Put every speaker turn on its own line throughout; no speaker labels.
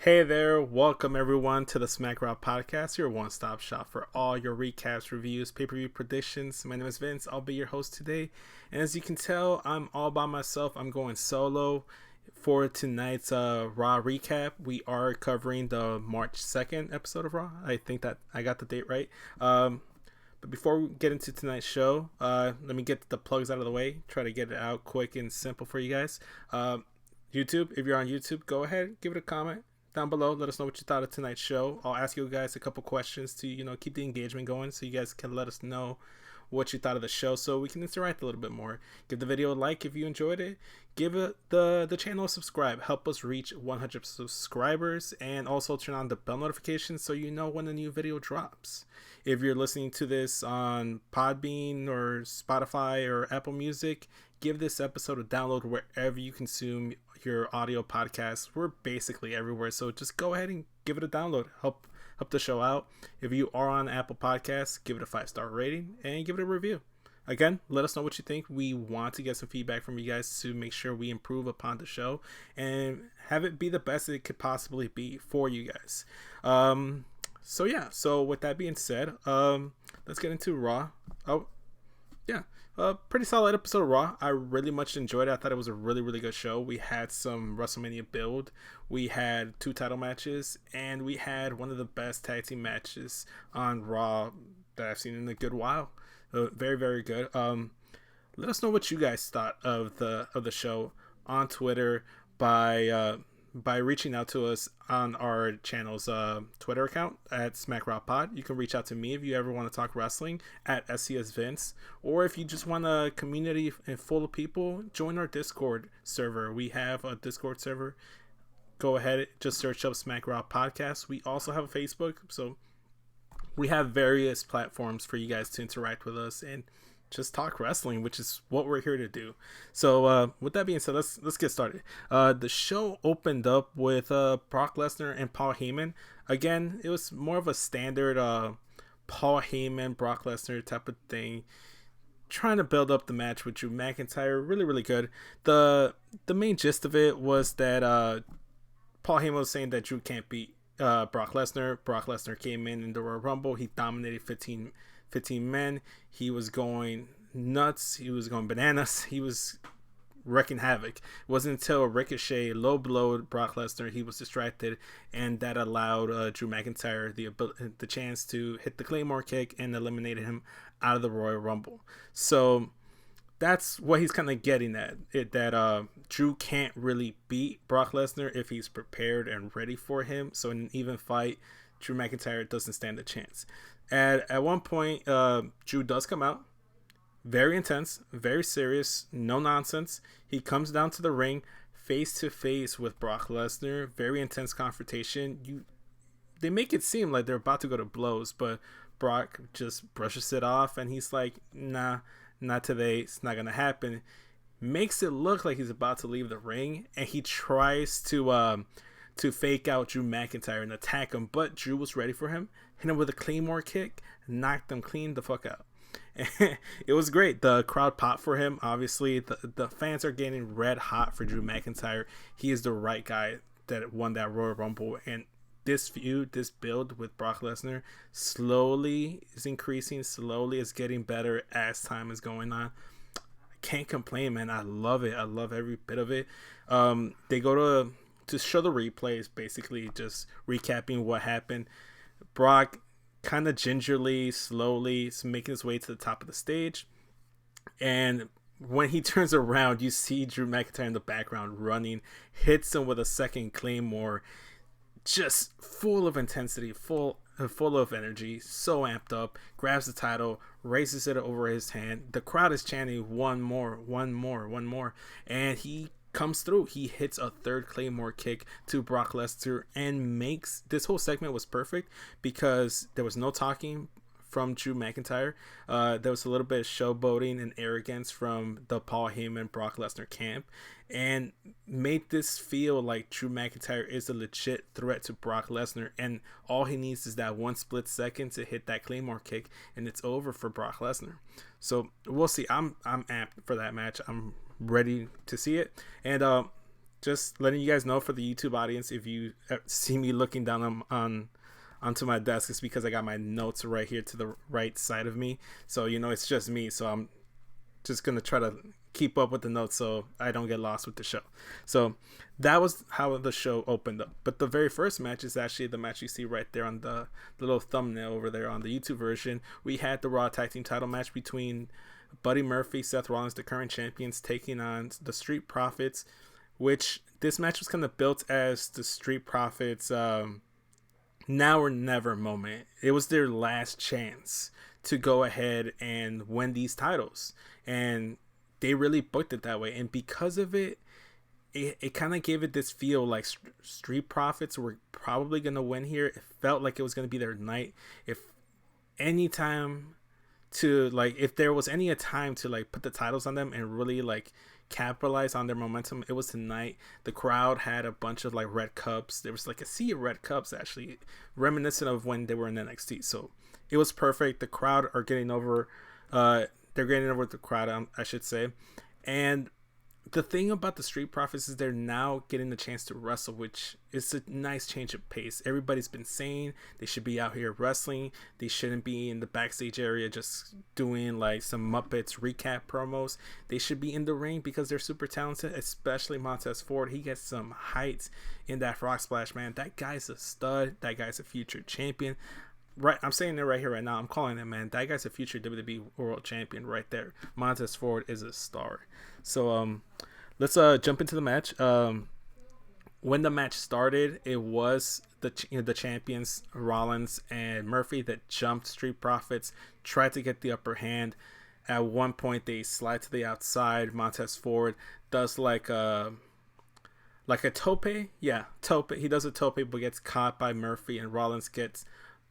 Hey there, welcome everyone to the Smack Raw podcast, your one stop shop for all your recaps, reviews, pay per view predictions. My name is Vince, I'll be your host today. And as you can tell, I'm all by myself, I'm going solo for tonight's Raw recap. We are covering the March 2nd episode of Raw. I think that I got the date right. But before we get into tonight's show, let me get the plugs out of the way, try to get it out quick and simple for you guys. YouTube, if you're on YouTube, go ahead, give it a comment down below. Let us know what you thought of tonight's show. I'll ask you guys a couple questions to keep the engagement going, so you guys can let us know what you thought of the show, so we can interact a little bit more. Give the video a like if you enjoyed it. Give it the channel a subscribe. Help us reach 100 subscribers, and also turn on the bell notifications so you know when a new video drops. If you're listening to this on Podbean or Spotify or Apple Music, give this episode a download wherever you consume your audio podcasts. We're basically everywhere, so just go ahead and give it a download. Help the show out. If you are on Apple Podcasts, give it a 5-star rating and give it a review. Again, let us know what you think. We want to get some feedback from you guys to make sure we improve upon the show and have it be the best it could possibly be for you guys. So with that being said, let's get into Raw. Pretty solid episode of Raw. I really much enjoyed it. I thought it was a really, really good show. We had some WrestleMania build. We had 2 title matches, and we had one of the best tag team matches on Raw that I've seen in a good while. Very, very good. Let us know what you guys thought of the show on Twitter by reaching out to us on our channel's Twitter account at SmackRawPod. You can reach out to me if you ever want to talk wrestling at SCSVince, or if you just want a community full of people, join our Discord server. We have a Discord server. Go ahead, just search up Smack Raw Podcast. We also have a Facebook, so we have various platforms for you guys to interact with us and just talk wrestling, which is what we're here to do. So with that being said, let's get started. The show opened up with Brock Lesnar and Paul Heyman. Again, it was more of a standard Paul Heyman, Brock Lesnar type of thing, trying to build up the match with Drew McIntyre. Really, really good. The main gist of it was that Paul Heyman was saying that Drew can't beat Brock Lesnar. Brock Lesnar came in the Royal Rumble. He dominated 15 men. He was going nuts. He was going bananas. He was wrecking havoc. It wasn't until Ricochet low blowed Brock Lesnar, he was distracted, and that allowed Drew McIntyre the chance to hit the Claymore kick and eliminated him out of the Royal Rumble. So that's what he's kind of getting at, that Drew can't really beat Brock Lesnar if he's prepared and ready for him. So in an even fight, Drew McIntyre doesn't stand a chance. At one point, Drew does come out. Very intense, very serious, no nonsense. He comes down to the ring, face to face with Brock Lesnar. Very intense confrontation. They make it seem like they're about to go to blows, but Brock just brushes it off, and he's like, nah, not today. It's not going to happen. Makes it look like he's about to leave the ring, and he tries to fake out Drew McIntyre and attack him, but Drew was ready for him. Hit him with a Claymore kick, knocked him clean the fuck out. It was great. The crowd popped for him. Obviously, the fans are getting red hot for Drew McIntyre. He is the right guy that won that Royal Rumble, and this build with Brock Lesnar slowly is increasing, slowly is getting better as time is going on. I can't complain, man. I love it. I love every bit of it. They go to show the replays, basically just recapping what happened. Brock kind of gingerly, slowly is making his way to the top of the stage, and when he turns around, you see Drew McIntyre in the background running, hits him with a second Claymore, just full of intensity, full of energy, so amped up, grabs the title, raises it over his hand. The crowd is chanting, one more, and he comes through. He hits a third Claymore kick to Brock Lesnar and makes this whole segment was perfect because there was no talking from Drew McIntyre. There was a little bit of showboating and arrogance from the Paul Heyman Brock Lesnar camp, and made this feel like Drew McIntyre is a legit threat to Brock Lesnar, and all he needs is that one split second to hit that Claymore kick, and it's over for Brock Lesnar. So we'll see. I'm amped for that match. I'm ready to see it. And just letting you guys know for the YouTube audience, if you see me looking down onto my desk, it's because I got my notes right here to the right side of me. So it's just me. So I'm just gonna try to keep up with the notes so I don't get lost with the show. So that was how the show opened up. But the very first match is actually the match you see right there on the little thumbnail over there on the YouTube version. We had the Raw Tag Team title match between Buddy Murphy, Seth Rollins, the current champions, taking on the Street Profits, which this match was kind of built as the Street Profits now or never moment. It was their last chance to go ahead and win these titles, and they really booked it that way. And because of it, it kind of gave it this feel like Street Profits were probably going to win here. It felt like it was going to be their night. If any time to if there was any time to put the titles on them and really capitalize on their momentum, it was tonight. The crowd had a bunch of red cups. There was a sea of red cups, actually reminiscent of when they were in NXT. So it was perfect. The crowd are getting over they're getting over the crowd, I should say. And the thing about the Street Profits is they're now getting the chance to wrestle, which is a nice change of pace. Everybody's been saying they should be out here wrestling. They shouldn't be in the backstage area just doing some Muppets recap promos. They should be in the ring because they're super talented, especially Montez Ford. He gets some height in that frog splash, man. That guy's a stud. That guy's a future champion. Right, I'm saying it right here, right now. I'm calling it, man. That guy's a future WWE World Champion right there. Montez Ford is a star. So, let's jump into the match. When the match started, it was the champions Rollins and Murphy that jumped Street Profits, tried to get the upper hand. At one point, they slide to the outside. Montez Ford does a tope. Yeah, tope. He does a tope, but gets caught by Murphy, and Rollins gets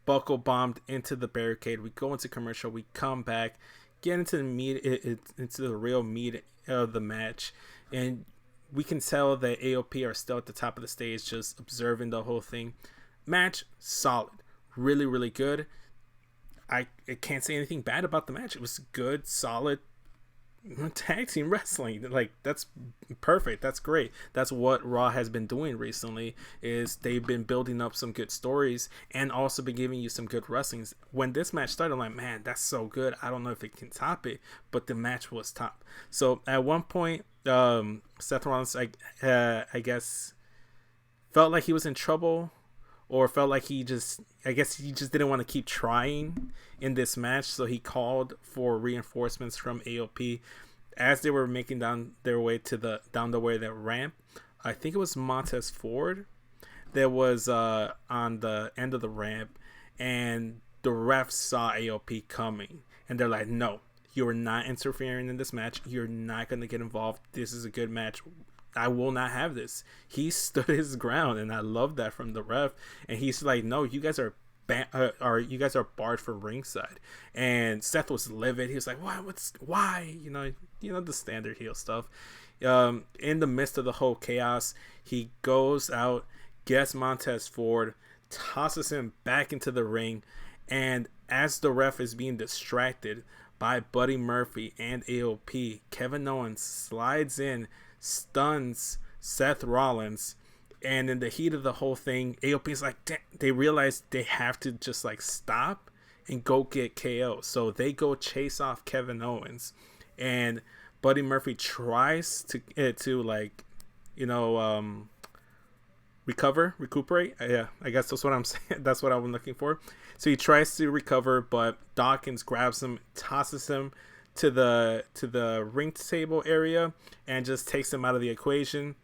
buckle bombed into the barricade. We go into commercial. We come back, get into the into the real meat of the match, and we can tell that AOP are still at the top of the stage, just observing the whole thing. Match solid, really, really good. I can't say anything bad about the match. It was good, solid tag team wrestling. That's perfect. That's great. That's what Raw has been doing recently, is they've been building up some good stories and also been giving you some good wrestlings. When this match started, I'm like, man, that's so good. I don't know if it can top it, but the match was top. So at one point, Seth Rollins, I guess, felt like he was in trouble, or felt like he just didn't want to keep trying in this match, so he called for reinforcements from AOP as they were making down the way that ramp. I think it was Montez Ford that was on the end of the ramp, and the refs saw AOP coming, and they're like, no, you're not interfering in this match. You're not going to get involved. This is a good match. I will not have this. He stood his ground, and I love that from the ref. And he's like, no, you guys are barred for ringside. And Seth was livid. He was like, why? The standard heel stuff. In the midst of the whole chaos, he goes out, gets Montez Ford, tosses him back into the ring, and as the ref is being distracted by Buddy Murphy and AOP, Kevin Owens slides in, stuns Seth Rollins, and in the heat of the whole thing, AOP's like, they realize they have to just stop and go get KO. So they go chase off Kevin Owens, and Buddy Murphy tries to recuperate. Yeah, I guess that's what I'm saying. That's what I'm looking for. So he tries to recover, but Dawkins grabs him, tosses him to the ring table area, and just takes him out of the equation.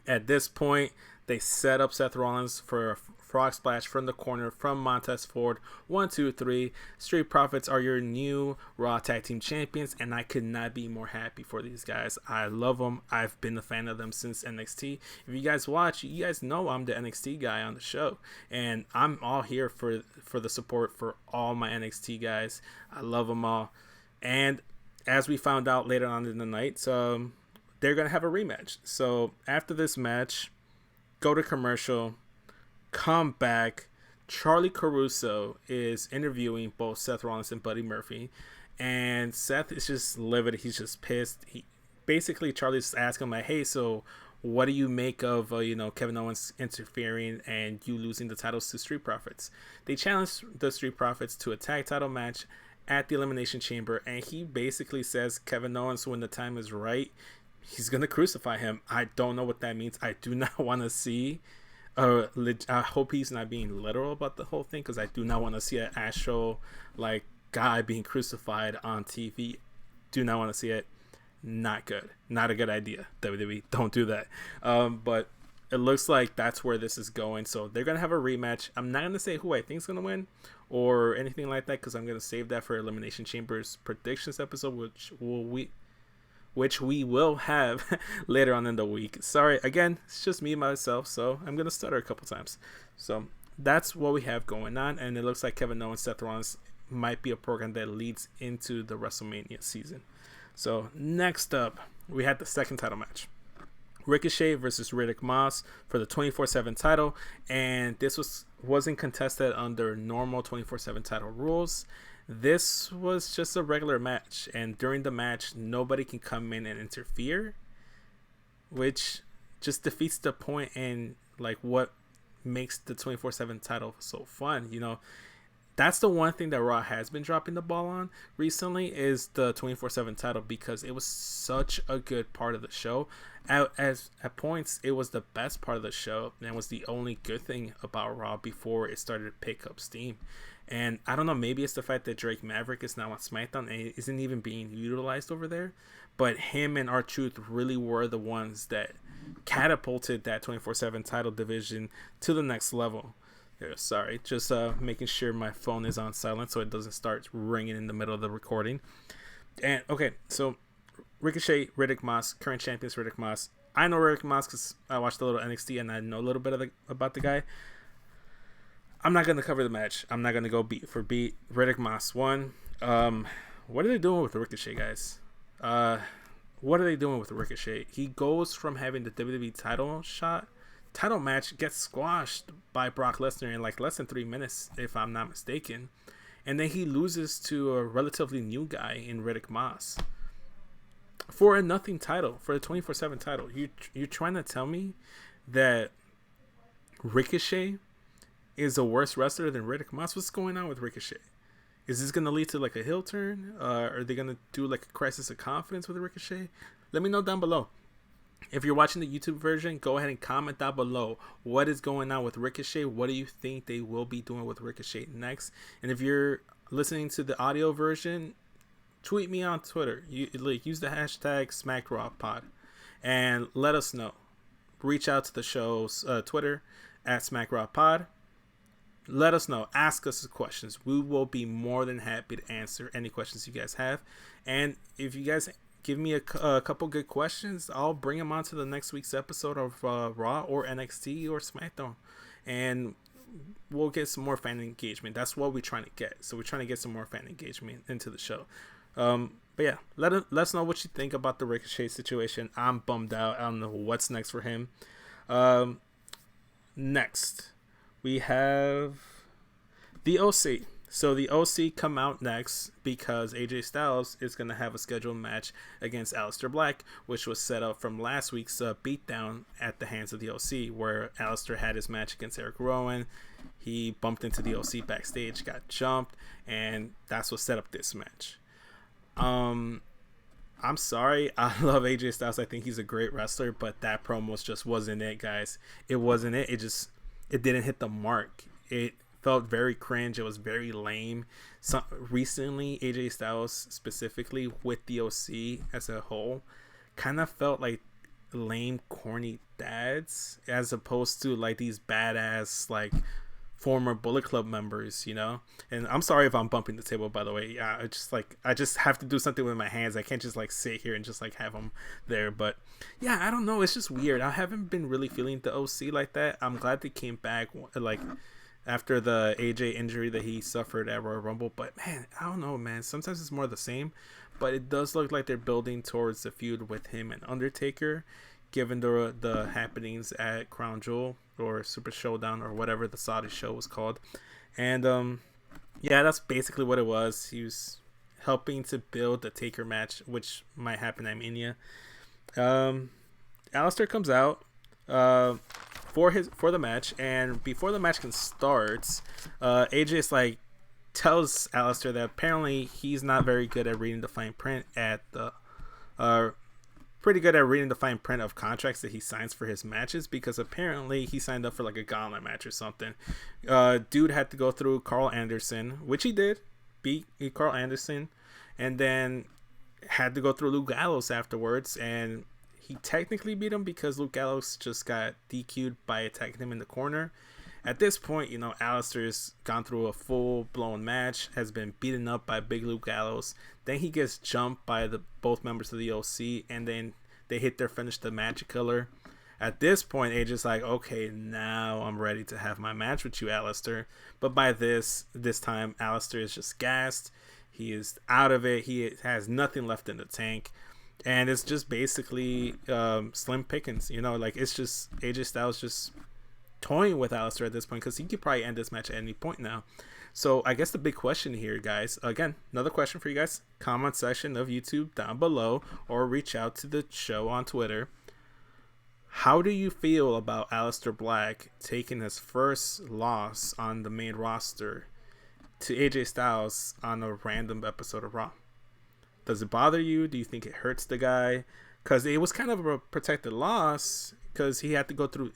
At this point, they set up Seth Rollins for a frog splash from the corner from Montez Ford. 1, 2, 3. Street Profits are your new Raw Tag Team Champions, and I could not be more happy for these guys. I love them. I've been a fan of them since NXT. If you guys watch, you guys know I'm the NXT guy on the show, and I'm all here for the support for all my NXT guys. I love them all. And as we found out later on in the night, they're going to have a rematch. So after this match, go to commercial, come back. Charlie Caruso is interviewing both Seth Rollins and Buddy Murphy. And Seth is just livid. He's just pissed. Charlie's asking him, hey, so what do you make of Kevin Owens interfering and you losing the titles to Street Profits? They challenged the Street Profits to a tag title match at the Elimination Chamber, and he basically says Kevin Owens, when the time is right, he's gonna crucify him. I don't know what that means. I do not want to see. I hope he's not being literal about the whole thing, because I do not want to see an actual like guy being crucified on TV. Do not want to see it. Not good. Not a good idea. WWE, don't do that. But it looks like that's where this is going. So they're gonna have a rematch. I'm not gonna say who I think is gonna win or anything like that, because I'm gonna save that for Elimination Chambers predictions episode, which we will have later on in the week. Sorry, again, it's just me myself, so I'm gonna stutter a couple times. So that's what we have going on, and it looks like Kevin Owens, Seth Rollins might be a program that leads into the WrestleMania season. So next up, we had the second title match. Ricochet versus Riddick Moss for the 24/7 title, and this wasn't contested under normal 24/7 title rules. This was just a regular match, and during the match, nobody can come in and interfere, which just defeats the point and like what makes the 24/7 title so fun. That's the one thing that Raw has been dropping the ball on recently, is the 24/7 title, because it was such a good part of the show. At points, it was the best part of the show, and was the only good thing about Raw before it started to pick up steam. And I don't know, maybe it's the fact that Drake Maverick is now on SmackDown and isn't even being utilized over there, but him and R-Truth really were the ones that catapulted that 24/7 title division to the next level. Sorry, just making sure my phone is on silent so it doesn't start ringing in the middle of the recording. And okay, so Ricochet, Riddick Moss, current champions Riddick Moss. I know Riddick Moss because I watched a little NXT and I know a little bit about the guy. I'm not gonna cover the match. I'm not gonna go beat for beat. Riddick Moss won. What are they doing with Ricochet, guys? What are they doing with Ricochet? He goes from having the WWE title match, gets squashed by Brock Lesnar in like less than 3 minutes, if I'm not mistaken, and then he loses to a relatively new guy in Riddick Moss for a nothing title, for the 24/7 title. You're trying to tell me that Ricochet is a worse wrestler than Riddick Moss? What's going on with Ricochet? Is this going to lead to like a heel turn? Are they going to do like a crisis of confidence with Ricochet? Let me know down below. If you're watching the YouTube version, go ahead and comment down below what is going on with Ricochet. What do you think they will be doing with Ricochet next? And if you're listening to the audio version, tweet me on Twitter. Use the hashtag SmackRawPod and let us know. Reach out to the show's Twitter at SmackRawPod. Let us know. Ask us questions. We will be more than happy to answer any questions you guys have. And if you guys give me a couple good questions, I'll bring them on to the next week's episode of Raw or NXT or SmackDown, and we'll get some more fan engagement. That's what we're trying to get. So we're trying to get some more fan engagement into the show. But yeah, let us know what you think about the Ricochet situation. I'm bummed out. I don't know what's next for him. Next, we have the OC. So the OC come out next because AJ Styles is going to have a scheduled match against Aleister Black, which was set up from last week's beatdown at the hands of the OC, where Aleister had his match against Eric Rowan. He bumped into the OC backstage, got jumped, and that's what set up this match. I'm sorry. I love AJ Styles. I think he's a great wrestler, but that promo just wasn't it, guys. It wasn't it. It didn't hit the mark. It felt very cringe. It was very lame. Recently, AJ Styles specifically with the OC as a whole kind of felt like lame, corny dads, as opposed to like these badass like former Bullet Club members, And I'm sorry if I'm bumping the table, by the way. Yeah, I just have to do something with my hands. I can't just like sit here and just like have them there. But yeah, I don't know. It's just weird. I haven't been really feeling the OC like that. I'm glad they came back like after the AJ injury that he suffered at Royal Rumble. But man, I don't know, man. Sometimes it's more the same. But it does look like they're building towards the feud with him and Undertaker, given the happenings at Crown Jewel or Super Showdown or whatever the Saudi show was called. And yeah, that's basically what it was. He was helping to build the Taker match, which might happen at Mania. Alistair comes out for the match, and before the match can start, AJ like tells Alistair that apparently he's not very good at reading the fine print at the pretty good at reading the fine print of contracts that he signs for his matches, because apparently he signed up for like a gauntlet match or something. Dude had to go through Carl Anderson, which he did, beat Carl Anderson, and then had to go through Luke Gallows afterwards, and he technically beat him because Luke Gallows just got DQ'd by attacking him in the corner. At this point, Alistair's gone through a full-blown match, has been beaten up by Big Luke Gallows. Then he gets jumped by both members of the OC, and then they hit their finish, the Magic Killer. At this point, AJ's like, okay, now I'm ready to have my match with you, Alistair. But by this time, Alistair is just gassed. He is out of it. He has nothing left in the tank. And it's just basically slim pickings. It's just AJ Styles just toying with Alistair at this point, because he could probably end this match at any point now. So I guess the big question here, guys, again, another question for you guys, comment section of YouTube down below, or reach out to the show on Twitter. How do you feel about Alistair Black taking his first loss on the main roster to AJ Styles on a random episode of Raw? Does it bother you? Do you think it hurts the guy? Because it was kind of a protected loss, because he had to go through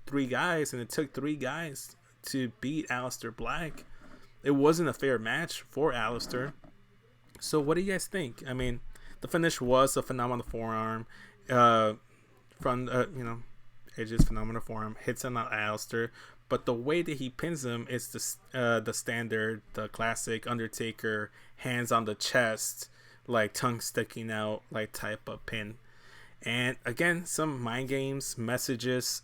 3 guys, and it took 3 guys to beat Alistair Black. It wasn't a fair match for Alistair. So what do you guys think? I mean, the finish was a phenomenal forearm from AJ's phenomenal forearm, hits on Alistair, but the way that he pins him is the standard, the classic Undertaker hands on the chest, like tongue sticking out, like type of pin. And again, some mind games, messages,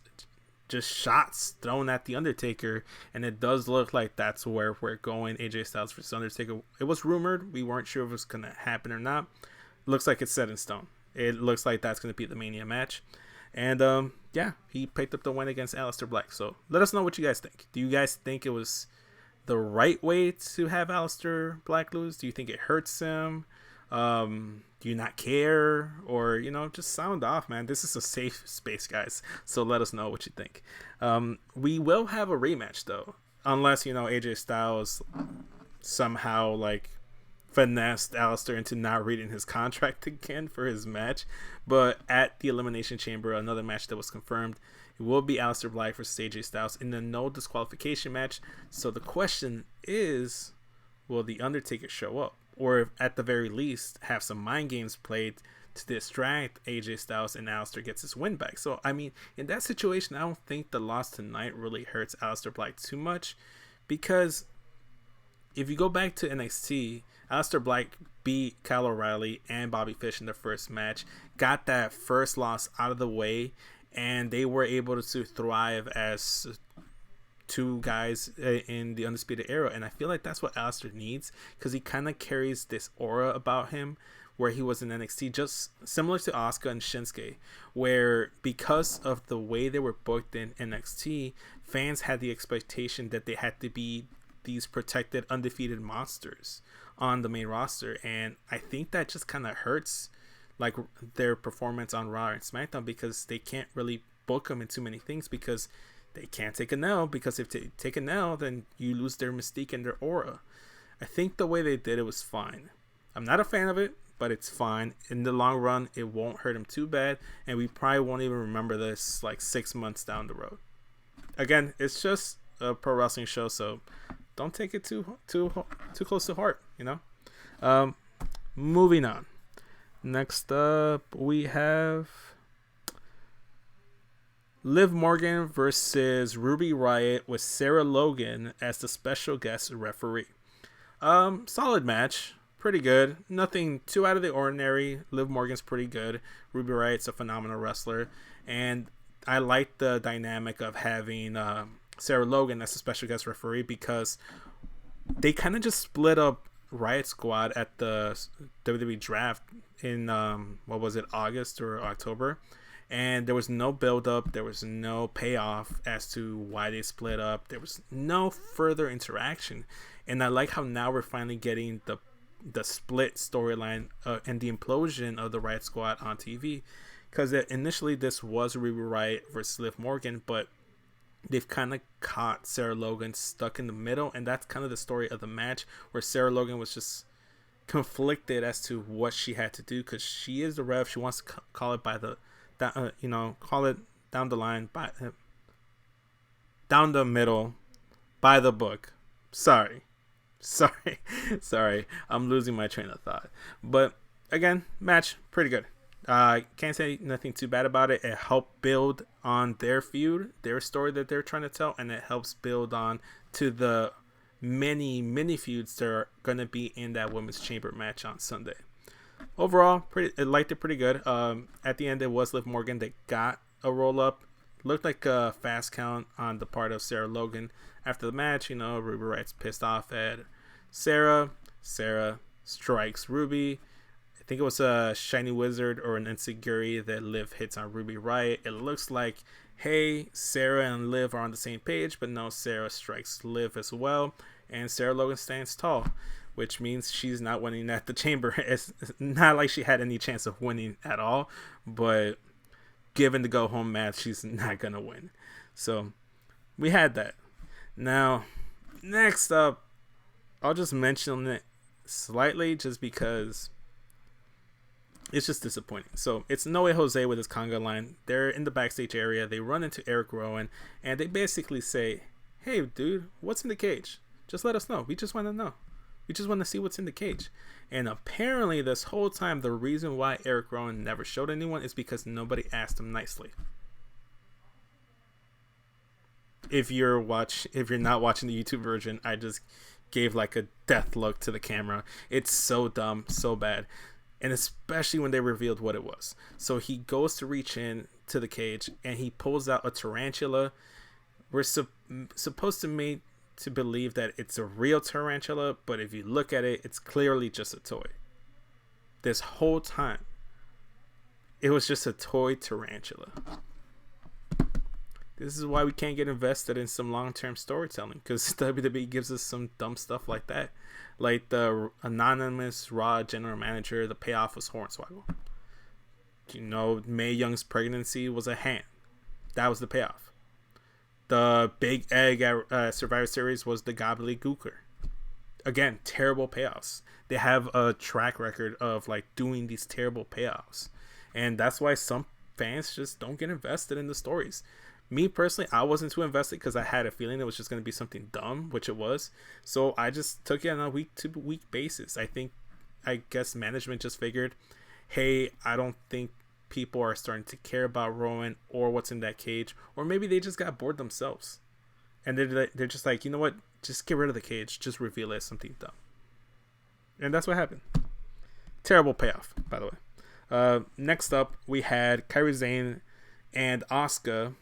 just shots thrown at the Undertaker, and it does look like that's where we're going. AJ Styles versus Undertaker. It was rumored. We weren't sure if it was going to happen or not. Looks like it's set in stone. It looks like that's going to be the Mania match. And he picked up the win against Alistair Black. So let us know what you guys think. Do you guys think it was the right way to have Alistair Black lose? Do you think it hurts him? Do you not care? Or, just sound off, man. This is a safe space, guys. So let us know what you think. We will have a rematch, though. Unless, AJ Styles somehow, finessed Alistair into not reading his contract again for his match. But at the Elimination Chamber, another match that was confirmed, it will be Alistair Black versus AJ Styles in the no disqualification match. So the question is, will The Undertaker show up? Or at the very least, have some mind games played to distract AJ Styles, and Alistair gets his win back. So, I mean, in that situation, I don't think the loss tonight really hurts Alistair Black too much, because if you go back to NXT, Alistair Black beat Kyle O'Reilly and Bobby Fish in their first match, got that first loss out of the way, and they were able to thrive as 2 guys in the Undisputed Era. And I feel like that's what Alistair needs, because he kind of carries this aura about him where he was in NXT, just similar to Asuka and Shinsuke, where because of the way they were booked in NXT, fans had the expectation that they had to be these protected, undefeated monsters on the main roster. And I think that just kind of hurts their performance on Raw and SmackDown, because they can't really book them in too many things, because they can't take an L, because if they take an L, then you lose their mystique and their aura. I think the way they did it was fine. I'm not a fan of it, but it's fine. In the long run, it won't hurt him too bad, and we probably won't even remember this 6 months down the road. Again, it's just a pro wrestling show, so don't take it too close to heart, Moving on. Next up, we have Liv Morgan versus Ruby Riott with Sarah Logan as the special guest referee. Solid match. Pretty good. Nothing too out of the ordinary. Liv Morgan's pretty good. Ruby Riott's a phenomenal wrestler. And I like the dynamic of having Sarah Logan as a special guest referee, because they kind of just split up Riot Squad at the WWE draft in, August or October. And there was no build-up, there was no payoff as to why they split up. There was no further interaction. And I like how now we're finally getting the split storyline and the implosion of the Riot Squad on TV. because initially this was Ruby Riott versus Liv Morgan, but they've kind of caught Sarah Logan stuck in the middle, and that's kind of the story of the match, where Sarah Logan was just conflicted as to what she had to do, because she is the ref. She wants to call it by the, call it down the line, by down the middle, by the book. Sorry. I'm losing my train of thought. But again, match pretty good. Can't say nothing too bad about it. It helped build on their feud, their story that they're trying to tell, and it helps build on to the many feuds that are gonna be in that women's chamber match on Sunday. Overall, I liked it pretty good. At the end, it was Liv Morgan that got a roll up. Looked like a fast count on the part of Sarah Logan. After the match, Ruby Riott's pissed off at Sarah. Sarah strikes Ruby. I think it was a Shiny Wizard or an Enzuigiri that Liv hits on Ruby Riott. It looks like, hey, Sarah and Liv are on the same page, but no, Sarah strikes Liv as well, and Sarah Logan stands tall, which means she's not winning at the chamber. It's not like she had any chance of winning at all, but given the go-home match, she's not going to win. So we had that. Now, next up, I'll just mention it slightly just because it's just disappointing. So it's Noe Jose with his conga line. They're in the backstage area. They run into Eric Rowan, and they basically say, hey, dude, what's in the cage? Just let us know. We just want to know. We just want to see what's in the cage. And apparently this whole time, the reason why Eric Rowan never showed anyone is because nobody asked him nicely. If you're not watching the YouTube version, I just gave like a death look to the camera. It's so dumb, so bad. And especially when they revealed what it was. So he goes to reach in to the cage and he pulls out a tarantula. We're supposed to make to believe that it's a real tarantula, but if you look at it, it's clearly just a toy. This whole time, it was just a toy tarantula. This is why we can't get invested in some long-term storytelling, because WWE gives us some dumb stuff like that. Like the anonymous Raw general manager, the payoff was Hornswoggle. Mae Young's pregnancy was a hand. That was the payoff. The big egg at Survivor Series was the gobbledygooker. Again, terrible payoffs. They have a track record of like doing these terrible payoffs. And that's why some fans just don't get invested in the stories. Me personally, I wasn't too invested because I had a feeling it was just going to be something dumb, which it was. So I just took it on a week-to-week basis. I guess management just figured, hey, I don't think people are starting to care about Rowan or what's in that cage. Or maybe they just got bored themselves. And they're just like, you know what? Just get rid of the cage. Just reveal it as something dumb. And that's what happened. Terrible payoff, by the way. Next up, we had Kairi Sane and Asuka.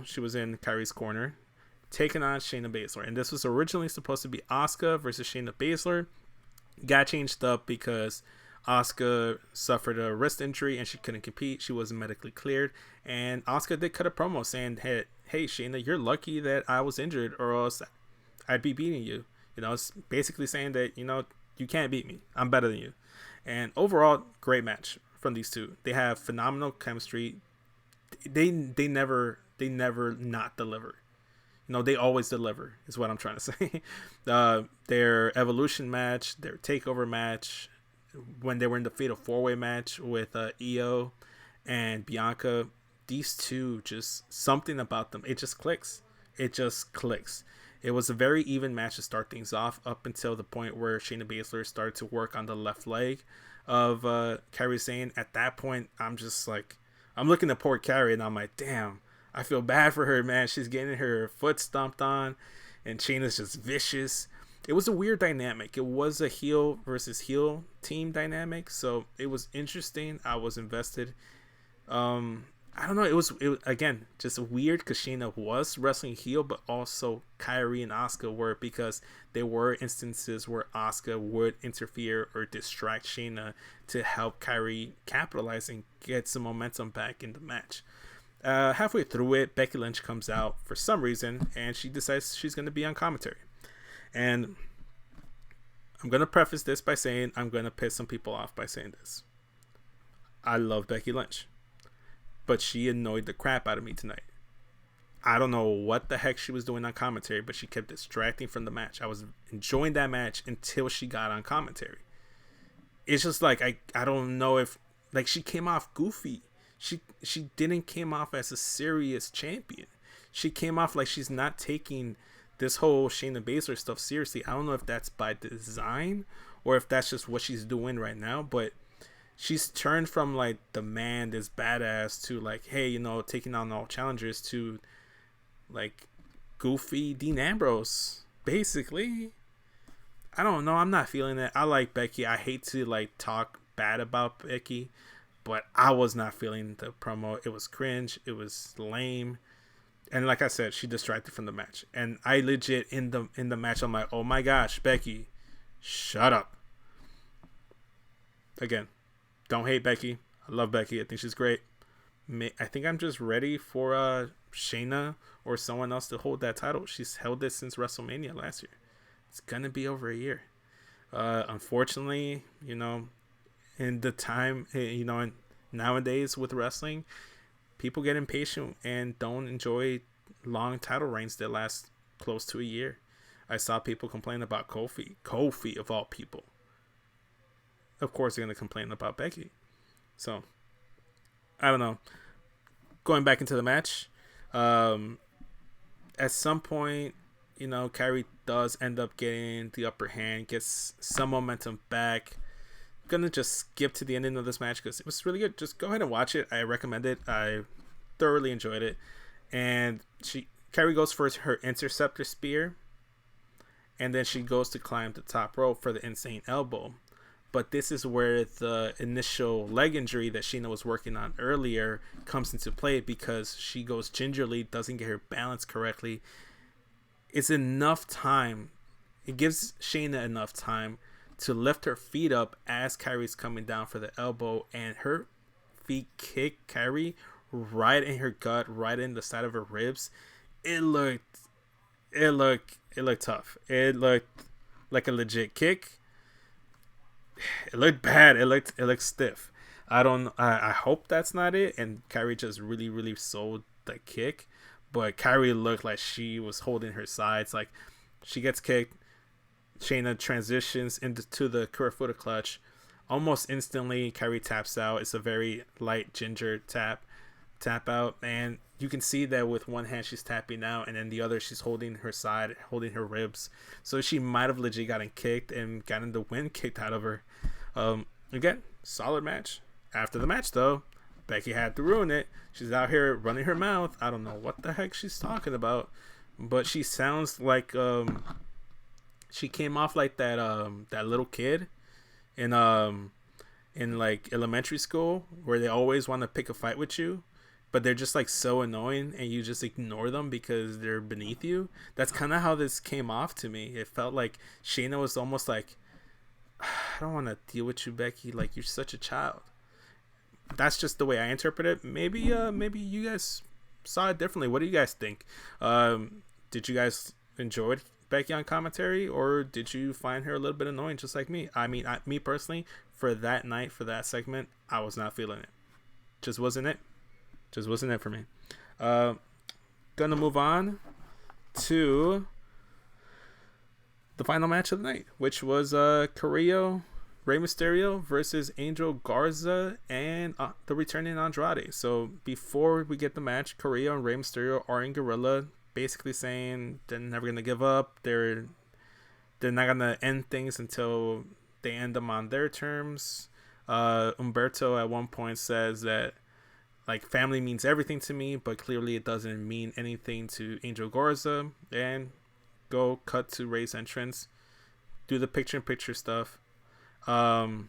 She was in Kairi's corner, taking on Shayna Baszler. And this was originally supposed to be Asuka versus Shayna Baszler. Got changed up because Asuka suffered a wrist injury and she couldn't compete. She wasn't medically cleared. And Asuka did cut a promo saying, hey Shayna, you're lucky that I was injured or else I'd be beating you. It's basically saying that, you can't beat me. I'm better than you. And overall, great match from these two. They have phenomenal chemistry. They never not deliver. They always deliver is what I'm trying to say. Their Evolution match, their Takeover match, when they were in the Fatal 4-Way match with Io and Bianca, these two, just something about them, it just clicks. It was a very even match to start things off up until the point where Shayna Baszler started to work on the left leg of Kairi Sane. At that point, I'm just like, I'm looking at poor Kairi and I'm like, damn, I feel bad for her, man. She's getting her foot stomped on and Shayna's just vicious. It was a weird dynamic. It was a heel versus heel team dynamic, so it was interesting. I was invested. I don't know. It was again just weird because Shayna was wrestling heel, but also Kairi and Asuka were, because there were instances where Asuka would interfere or distract Shayna to help Kairi capitalize and get some momentum back in the match. Halfway through it, Becky Lynch comes out for some reason, and she decides she's going to be on commentary. And I'm going to preface this by saying I'm going to piss some people off by saying this. I love Becky Lynch. but she annoyed the crap out of me tonight. I don't know what the heck she was doing on commentary, but she kept distracting from the match. I was enjoying that match until she got on commentary. It's just like I don't know if like she came off goofy. She didn't came off as a serious champion. She came off like she's not taking this whole Shayna Baszler stuff seriously. I don't know if that's by design or if that's just what she's doing right now, but she's turned from like the man, this badass, to like, hey, you know, taking on all challengers, to like goofy Dean Ambrose, basically. I don't know. I'm not feeling it. I like Becky. I hate to like talk bad about Becky, but I was not feeling the promo. It was cringe. It was lame. And like I said, she distracted from the match. And I legit in the match, I'm like, oh my gosh, Becky, shut up. Again, don't hate Becky. I love Becky. I think she's great. I think I'm just ready for Shayna or someone else to hold that title. She's held it since WrestleMania last year. It's gonna be over a year. Unfortunately, you know, in the time, you know, nowadays with wrestling, people get impatient and don't enjoy long title reigns that last close to a year. I saw people complain about Kofi of all people. Of course, they're gonna complain about Becky. So, I don't know. Going back into the match, at some point, you know, Kyrie does end up getting the upper hand, gets some momentum back. I'm gonna just skip to the ending of this match because it was really good. Just go ahead and watch it. I recommend it. I thoroughly enjoyed it. And Kyrie goes for her interceptor spear, and then she goes to climb the top rope for the insane elbow. But this is where the initial leg injury that Sheena was working on earlier comes into play, because she goes gingerly, doesn't get her balance correctly. It's enough time. It gives Shayna enough time to lift her feet up as Kyrie's coming down for the elbow, and her feet kick Kyrie right in her gut, right in the side of her ribs. It looked tough. It looked like a legit kick. It looked bad. It looked stiff. I hope that's not it, and Kyrie just really sold the kick. But Kyrie looked like she was holding her sides. Like, she gets kicked. Shayna transitions into the Kurafuda clutch. Almost instantly, Kyrie taps out. It's a very light ginger tap out. And you can see that with one hand she's tapping out, and then the other she's holding her side, holding her ribs. So she might have legit gotten kicked and gotten the wind kicked out of her. Again, solid match. After the match, though, Becky had to ruin it. She's out here running her mouth. I don't know what the heck she's talking about, but she sounds like she came off like that little kid in like elementary school, where they always want to pick a fight with you, but they're just like so annoying and you just ignore them because they're beneath you. That's kind of how this came off to me. It felt like Shayna was almost like, I don't want to deal with you, Becky. Like, you're such a child. That's just the way I interpret it. Maybe you guys saw it differently. What do you guys think? Did you guys enjoy Becky on commentary, or did you find her a little bit annoying, just like me? I mean, me personally, for that night, for that segment, I was not feeling it. Just wasn't it for me. Gonna move on to the final match of the night, which was Carrillo, Rey Mysterio versus Angel Garza and the returning Andrade. So before we get the match, Carrillo and Rey Mysterio are in Gorilla, basically saying they're never gonna give up. They're not gonna end things until they end them on their terms. Humberto at one point says that, like, family means everything to me, but clearly it doesn't mean anything to Angel Garza. And go cut to Rey's entrance, do the picture-in-picture stuff. From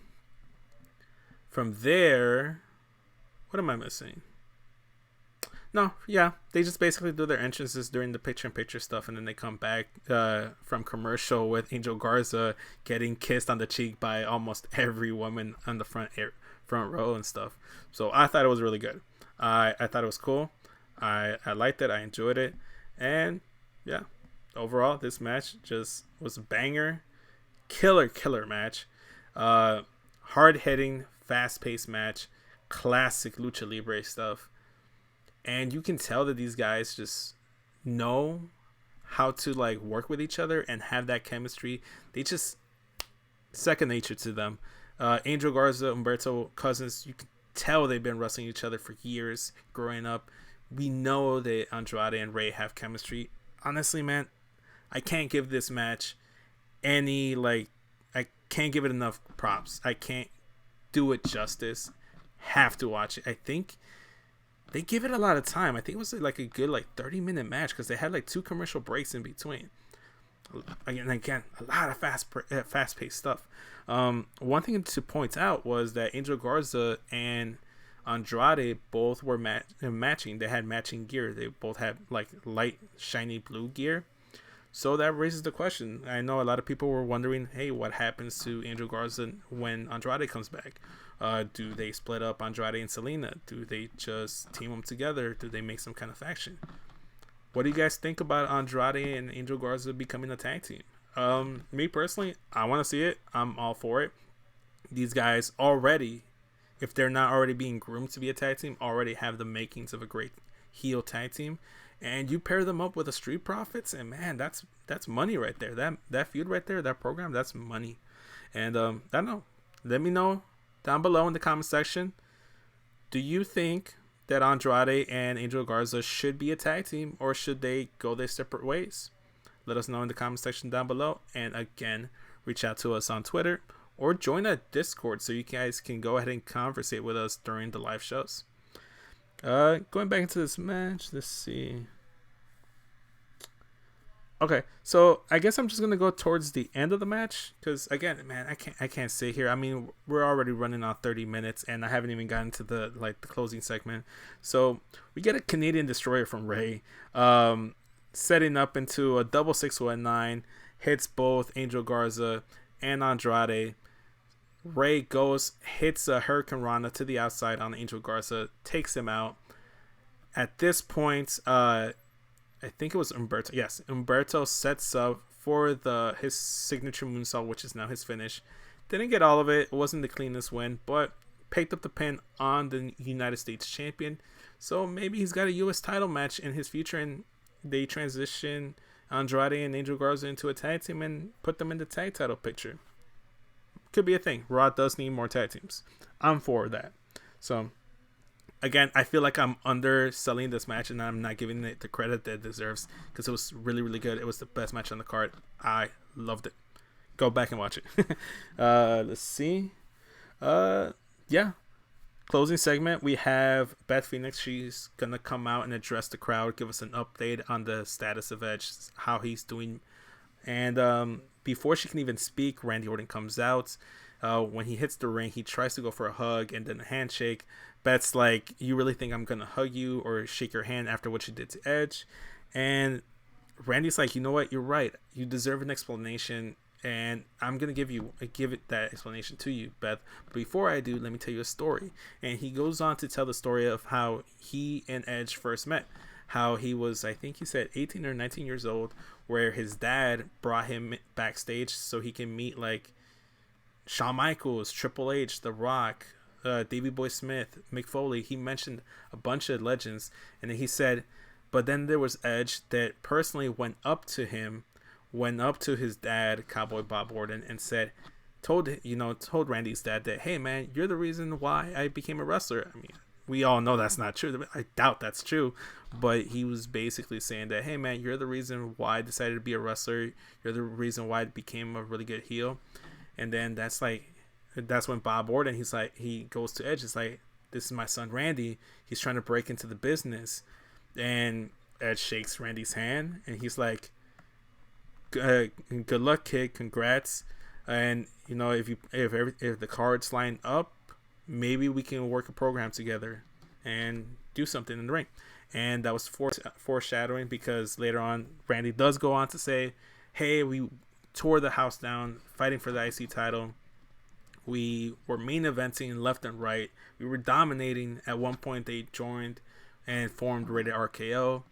there, what am I missing? No, yeah, they just basically do their entrances during the picture-in-picture stuff, and then they come back from commercial with Angel Garza getting kissed on the cheek by almost every woman on the front row and stuff. So I thought it was really good. I thought it was cool. I liked it. I enjoyed it. And yeah, overall, this match just was a banger. Killer match. Hard-hitting, fast-paced match. Classic Lucha Libre stuff. and you can tell that these guys just know how to like work with each other and have that chemistry. They just second nature to them. Angel Garza, Humberto Cousins, you can tell they've been wrestling each other for years growing up. We know that Andrade and Ray have chemistry. Honestly, man, I can't give this match any like I can't give it enough props. I can't do it justice. Have to watch it. I think they give it a lot of time. I think it was like a good like 30-minute match because they had like 2 commercial breaks in between. Again, a lot of fast paced stuff. One thing to point out was that Angel Garza and Andrade both were matching. They had matching gear. They both had like light shiny blue gear. So that raises the question. I know a lot of people were wondering, hey, what happens to Angel Garza when Andrade comes back? Do they split up Andrade and Selena? Do they just team them together? Do they make some kind of faction? What do you guys think about Andrade and Angel Garza becoming a tag team? Me personally, I want to see it. I'm all for it. These guys already, if they're not already being groomed to be a tag team, already have the makings of a great heel tag team. And you pair them up with the Street Profits, and man, that's money right there. That feud right there, that program, that's money. And I don't know. Let me know down below in the comment section. Do you think that Andrade and Angel Garza should be a tag team, or should they go their separate ways? Let us know in the comment section down below. And again, reach out to us on Twitter or join our Discord so you guys can go ahead and conversate with us during the live shows. Going back into this match, let's see. Okay, so I guess I'm just gonna go towards the end of the match because again, man, I can't sit here. I mean, we're already running on 30 minutes, and I haven't even gotten to the closing segment. So we get a Canadian Destroyer from Ray, setting up into a double 619, hits both Angel Garza and Andrade. Ray goes, hits a Hurricane Rana to the outside on Angel Garza, takes him out. At this point, I think it was Humberto. Yes, Humberto sets up for his signature moonsault, which is now his finish. Didn't get all of it. It wasn't the cleanest win, but picked up the pin on the United States champion. So maybe he's got a U.S. title match in his future, and they transition Andrade and Angel Garza into a tag team and put them in the tag title picture. Could be a thing. Raw does need more tag teams. I'm for that. So, again, I feel like I'm underselling this match and I'm not giving it the credit that it deserves because it was really, really good. It was the best match on the card. I loved it. Go back and watch it. Let's see. Yeah. Closing segment, we have Beth Phoenix. She's going to come out and address the crowd, give us an update on the status of Edge, how he's doing. And before she can even speak, Randy Orton comes out. When he hits the ring, he tries to go for a hug and then a handshake. Beth's like, you really think I'm going to hug you or shake your hand after what you did to Edge? And Randy's like, you know what? You're right. You deserve an explanation. And I'm going to give it that explanation to you, Beth. But before I do, let me tell you a story. And he goes on to tell the story of how he and Edge first met. How he was, I think he said 18 or 19 years old, where his dad brought him backstage so he can meet like Shawn Michaels, Triple H, The Rock, Davey Boy Smith, Mick Foley. He mentioned a bunch of legends. And then he said, but then there was Edge that personally went up to his dad, Cowboy Bob Orton, and told Randy's dad that, hey man, you're the reason why I became a wrestler. I mean, we all know that's not true. I doubt that's true. But he was basically saying that, hey man, you're the reason why I decided to be a wrestler. You're the reason why I became a really good heel. And then that's when Bob Orton, he goes to Edge. He's like, this is my son Randy. He's trying to break into the business. And Edge shakes Randy's hand and he's like, good luck, kid. Congrats. And you know, if the cards line up, maybe we can work a program together and do something in the ring. And that was foreshadowing because later on, Randy does go on to say, hey, we tore the house down fighting for the IC title. We were main eventing left and right. We were dominating. At one point, they joined and formed Rated RKO.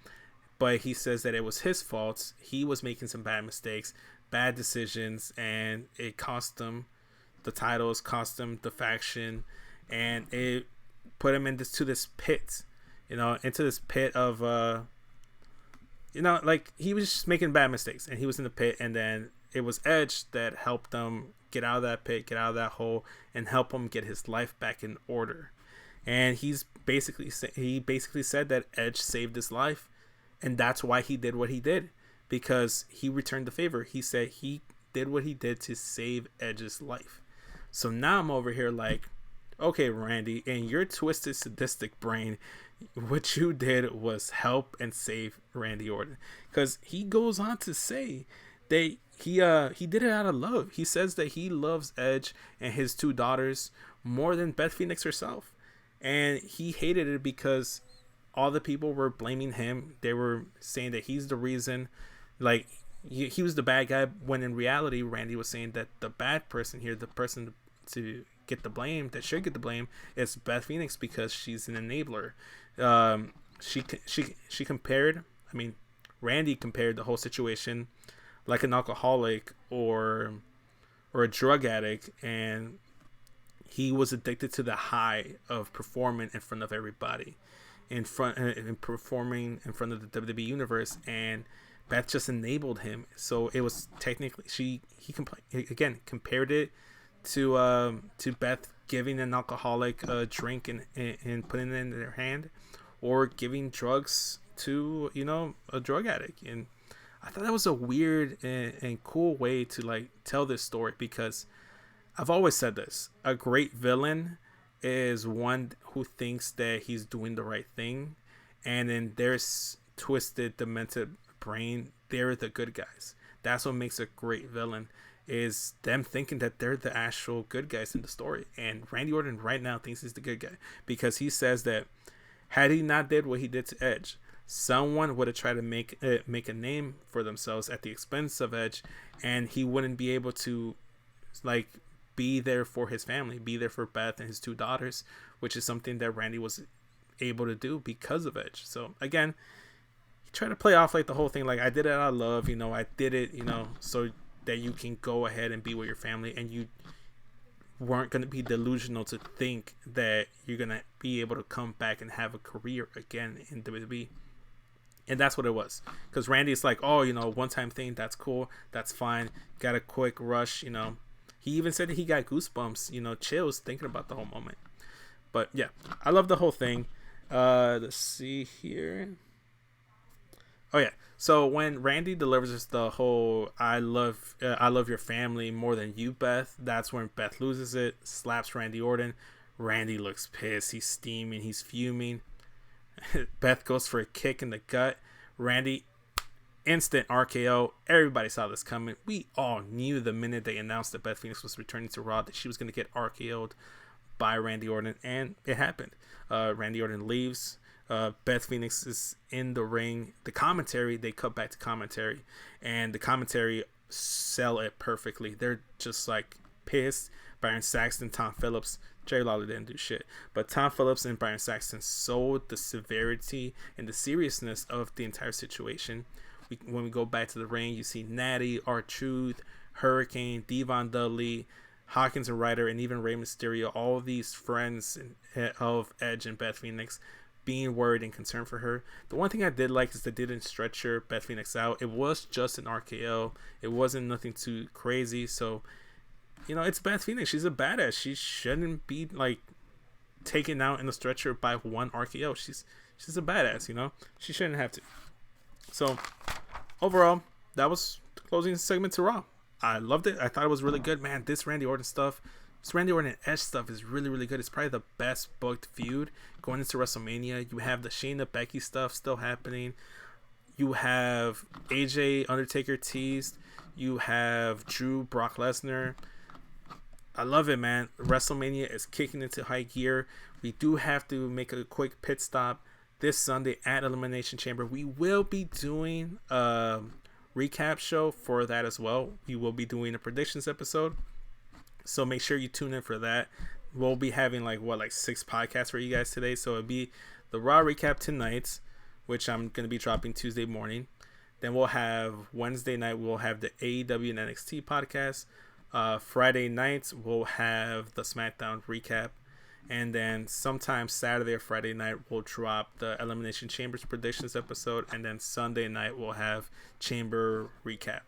But he says that it was his fault. He was making some bad mistakes, bad decisions, and it cost him the titles, cost him the faction, and it put him into this pit. into this pit of like he was just making bad mistakes, and he was in the pit, and then it was Edge that helped him get out of that pit, get out of that hole, and help him get his life back in order. And he basically said that Edge saved his life, and that's why he did what he did, because he returned the favor. He said he did what he did to save Edge's life. So now I'm over here like, okay, Randy, in your twisted, sadistic brain, what you did was help and save Randy Orton, because he goes on to say that he did it out of love. He says that he loves Edge and his two daughters more than Beth Phoenix herself, and he hated it because all the people were blaming him. They were saying that he's the reason, like he was the bad guy, when in reality Randy was saying that the bad person here, the person to get the blame, that should get the blame, is Beth Phoenix, because she's an enabler. She compared, Randy compared the whole situation like an alcoholic or a drug addict, and he was addicted to the high of performing in front of everybody, and performing in front of the WWE universe, and Beth just enabled him. So it was technically he compared it to Beth giving an alcoholic a drink and putting it in their hand, or giving drugs to a drug addict. And I thought that was a weird and cool way to like tell this story, because I've always said this: a great villain is one who thinks that he's doing the right thing, and then there's twisted, demented brain, they're the good guys. That's what makes a great villain, is them thinking that they're the actual good guys in the story. And Randy Orton right now thinks he's the good guy, because he says that had he not did what he did to Edge, someone would have tried to make a name for themselves at the expense of Edge, and he wouldn't be able to like be there for his family, be there for Beth and his two daughters, which is something that Randy was able to do because of Edge. So again, he tried to play off like the whole thing, like I did it out of love, I did it, so that you can go ahead and be with your family, and you weren't going to be delusional to think that you're going to be able to come back and have a career again in WWE. And that's what it was, because Randy's like, oh, one-time thing, that's cool, that's fine, got a quick rush. He even said that he got goosebumps, chills thinking about the whole moment. But yeah, I love the whole thing. Let's see here. Oh yeah, so when Randy delivers us the whole I love your family more than you, Beth, that's when Beth loses it, slaps Randy Orton. Randy looks pissed, he's steaming, he's fuming. Beth goes for a kick in the gut. Randy, instant RKO. Everybody saw this coming. We all knew the minute they announced that Beth Phoenix was returning to Raw that she was going to get RKO'd by Randy Orton, and it happened. Randy Orton leaves. Beth Phoenix is in the ring. The commentary, they cut back to commentary, and the commentary sell it perfectly. They're just like pissed. Byron Saxton, Tom Phillips, Jerry Lawler didn't do shit, but Tom Phillips and Byron Saxton sold the severity and the seriousness of the entire situation. When we go back to the ring, you see Natty, R-Truth, Hurricane, Devon Dudley, Hawkins and Ryder, and even Rey Mysterio, all of these friends of Edge and Beth Phoenix, being worried and concerned for her. The one thing I did like is they didn't stretcher Beth Phoenix out. It was just an RKO. It wasn't nothing too crazy. So, it's Beth Phoenix. She's a badass. She shouldn't be like taken out in the stretcher by one RKO. She's a badass. She shouldn't have to. So overall, that was the closing segment to Raw. I loved it. I thought it was really good, man. This Randy Orton stuff, this Randy Orton and Edge stuff is really, really good. It's probably the best booked feud going into WrestleMania. You have the Shayna Becky stuff still happening. You have AJ Undertaker teased. You have Drew Brock Lesnar. I love it, man. WrestleMania is kicking into high gear. We do have to make a quick pit stop this Sunday at Elimination Chamber. We will be doing a recap show for that as well. We will be doing a predictions episode, so make sure you tune in for that. We'll be having like 6 podcasts for you guys today. So it'll be the Raw recap tonight, which I'm going to be dropping Tuesday morning. Then we'll have Wednesday night, we'll have the AEW and NXT podcast. Friday night, we'll have the SmackDown recap. And then sometime Saturday or Friday night, we'll drop the Elimination Chambers predictions episode. And then Sunday night, we'll have Chamber recap.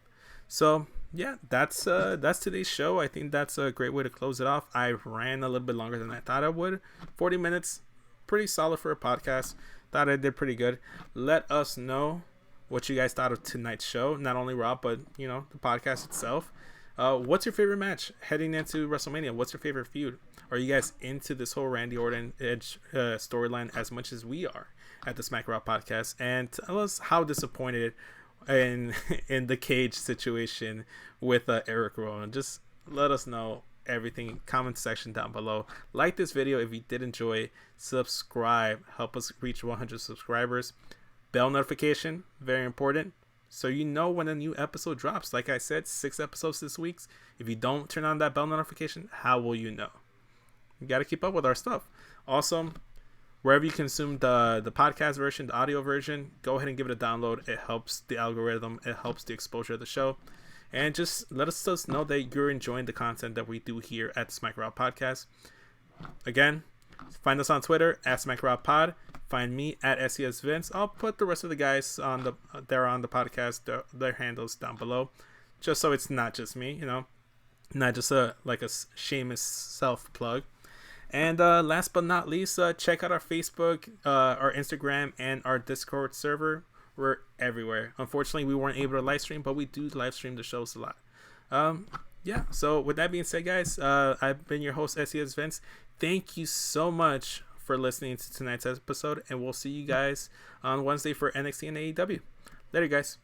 So yeah, that's today's show. I think that's a great way to close it off. I ran a little bit longer than I thought I would. 40 minutes, pretty solid for a podcast. Thought I did pretty good. Let us know what you guys thought of tonight's show. Not only Raw, but the podcast itself. What's your favorite match heading into WrestleMania? What's your favorite feud? Are you guys into this whole Randy Orton Edge storyline as much as we are at the Smack Raw podcast? And tell us how disappointed in the cage situation with Eric Rowan. Just let us know everything. Comment section down below. Like this video if you did enjoy. Subscribe. Help us reach 100 subscribers. Bell notification, very important, so you know when a new episode drops. Like I said, 6 episodes this week. If you don't turn on that bell notification, how will you know? You got to keep up with our stuff. Also, wherever you consume the podcast version, the audio version, go ahead and give it a download. It helps the algorithm. It helps the exposure of the show. And just let us know that you're enjoying the content that we do here at the Smack Raw Podcast. Again, find us on Twitter at Smack Raw Pod. Find me at SES Vince. I'll put the rest of the guys on the podcast, their handles down below, just so it's not just me, not just a shameless self plug. And last but not least, check out our Facebook, our Instagram, and our Discord server. We're everywhere. Unfortunately, we weren't able to live stream, but we do live stream the shows a lot. Yeah, so with that being said, guys, I've been your host, SES Vince. Thank you so much for listening to tonight's episode, and we'll see you guys on Wednesday for NXT and AEW. Later, guys.